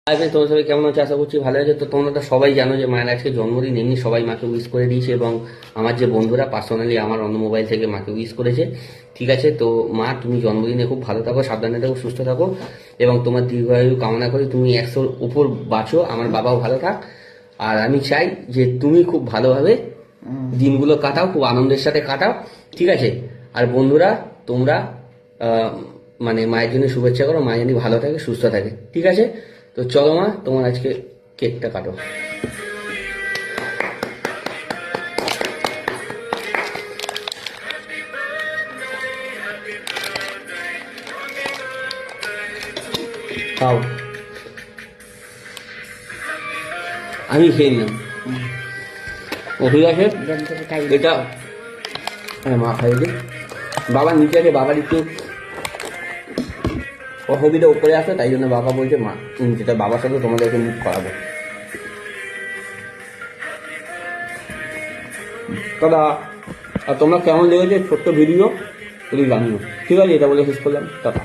Hi friends, তোমরা সবাই কেমন আছো? আশা করছি ভালো আছে। তো তোমরা তো সবাই জানো যে মায়ের আজকে জন্মদিন, এমনি সবাই মাকে উইশ করে দিয়েছে এবং আমার যে বন্ধুরা পার্সোনালি আমার অন্য মোবাইল থেকে মাকে উইশ করেছে। ঠিক আছে, তো মা তুমি জন্মদিনে খুব ভালো থাকো, সাবধানে থাকো, সুস্থ থাকো এবং তোমার দীর্ঘায়ু কামনা করি। তুমি 100-র উপর বাঁচো, আমার বাবাও ভালো থাক। আর আমি চাই যে তুমি খুব ভালোভাবে দিনগুলো কাটাও, খুব আনন্দের সাথে কাটাও। ঠিক আছে, আর বন্ধুরা তোমরা আহ, মানে মায়ের জন্য শুভেচ্ছা করো, মা যেন ভালো থাকে, সুস্থ থাকে। ঠিক আছে, তো চলো মা, তোমার আজকে কেকটা কাটো। খাও, আমি খেয়ে নিলাম। ও ঠিক আছে, এটা হ্যাঁ মা খাই দিই। বাবা নিচে আছে, বাবার একটু অসুবিধা উপরে আসে, তাই জন্য বাবা বলছে মা যেটা বাবার সাথে তোমাদেরকে মিট করাবো। দাদা, আর তোমরা কেমন লেগেছে ছোট্ট ভিডিও যদি জানিও। ঠিক আছে, এটা বলে শেষ করলাম, টাটা।